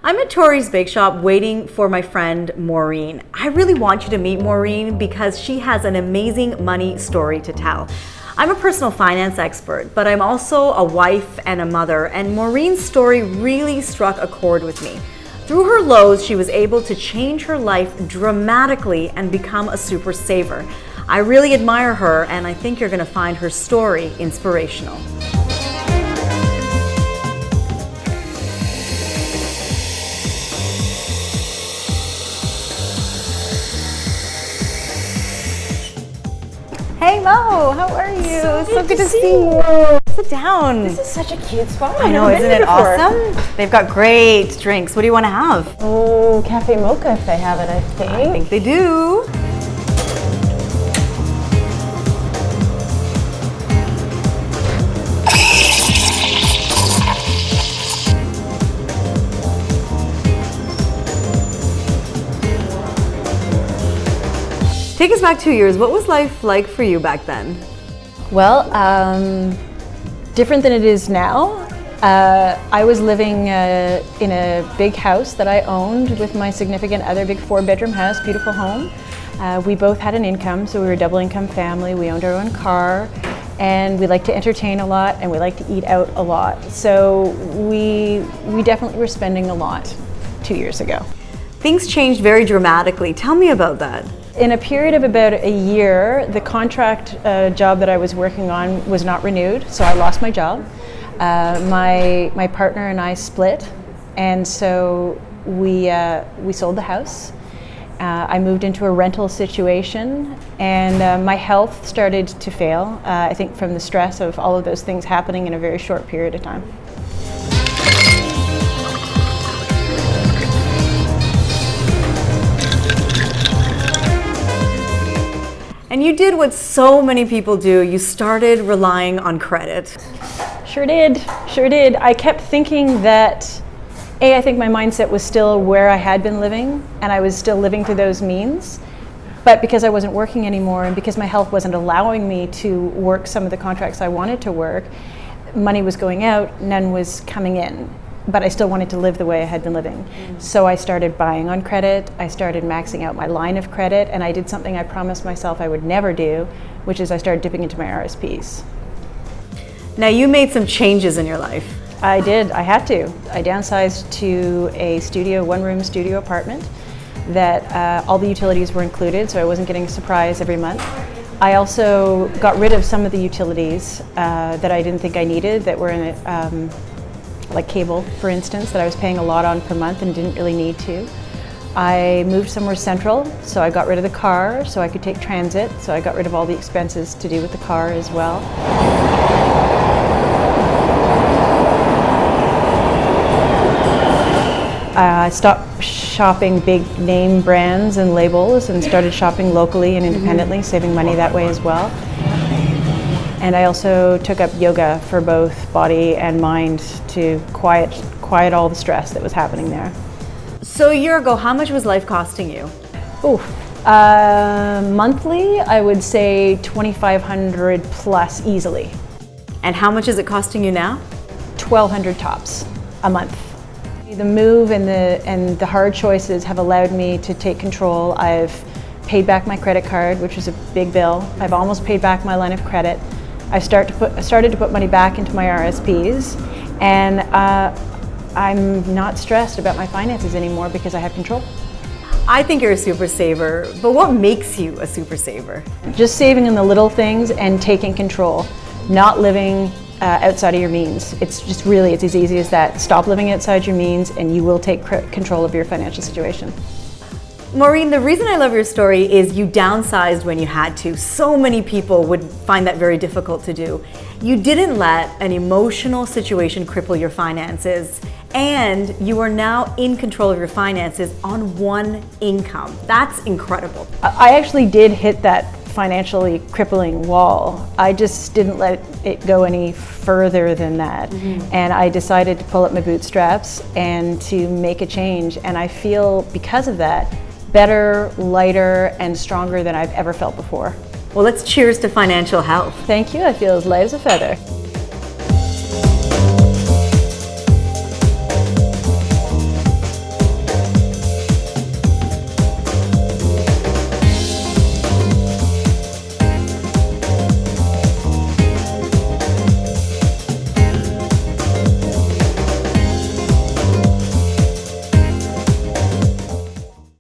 I'm at Tori's Bake Shop waiting for my friend Maureen. I really want you to meet Maureen because she has an amazing money story to tell. I'm a personal finance expert, but I'm also a wife and a mother, and Maureen's story really struck a chord with me. Through her lows, she was able to change her life dramatically and become a super saver. I really admire her, and I think you're going to find her story inspirational. Hey Mo, how are you? So good to see you. Sit down. This is such a cute spot. I know, isn't it awesome? They've got great drinks. What do you want to have? Oh, cafe mocha if they have it, I think. I think they do. Take us back 2 years. What was life like for you back then? Well, different than it is now. I was living in a big house that I owned with my significant other, big 4-bedroom house, beautiful home. We both had an income, so we were a double income family. We owned our own car, and we liked to entertain a lot, and we liked to eat out a lot. So we definitely were spending a lot 2 years ago. Things changed very dramatically. Tell me about that. In a period of about a year, the contract job that I was working on was not renewed, so I lost my job. My partner and I split, and so we sold the house. I moved into a rental situation, and my health started to fail, I think from the stress of all of those things happening in a very short period of time. And you did what so many people do. You started relying on credit. Sure did. I kept thinking that, I think my mindset was still where I had been living, and I was still living to those means. But because I wasn't working anymore, and because my health wasn't allowing me to work some of the contracts I wanted to work, money was going out, none was coming in. But I still wanted to live the way I had been living. So I started buying on credit, I started maxing out my line of credit, and I did something I promised myself I would never do, which is I started dipping into my RSPs. Now you made some changes in your life. I did, I had to. I downsized to a one-room studio apartment that all the utilities were included, so I wasn't getting a surprise every month. I also got rid of some of the utilities that I didn't think I needed that were in it. Like cable, for instance, that I was paying a lot on per month and didn't really need to. I moved somewhere central, so I got rid of the car so I could take transit, so I got rid of all the expenses to do with the car as well. I stopped shopping big name brands and labels and started shopping locally and independently, saving money that way as well. And I also took up yoga for both body and mind to quiet all the stress that was happening there. So a year ago, how much was life costing you? Monthly, I would say $2,500 plus easily. And how much is it costing you now? $1,200 tops a month. The move and the hard choices have allowed me to take control. I've paid back my credit card, which was a big bill. I've almost paid back my line of credit. I started to put money back into my RSPs, and I'm not stressed about my finances anymore because I have control. I think you're a super saver, but what makes you a super saver? Just saving in the little things and taking control, not living outside of your means. It's as easy as that. Stop living outside your means and you will take control of your financial situation. Maureen, the reason I love your story is you downsized when you had to. So many people would find that very difficult to do. You didn't let an emotional situation cripple your finances, and you are now in control of your finances on one income. That's incredible. I actually did hit that financially crippling wall. I just didn't let it go any further than that. And I decided to pull up my bootstraps and to make a change. And I feel, because of that, better, lighter, and stronger than I've ever felt before. Well, let's cheers to financial health. Thank you. I feel as light as a feather.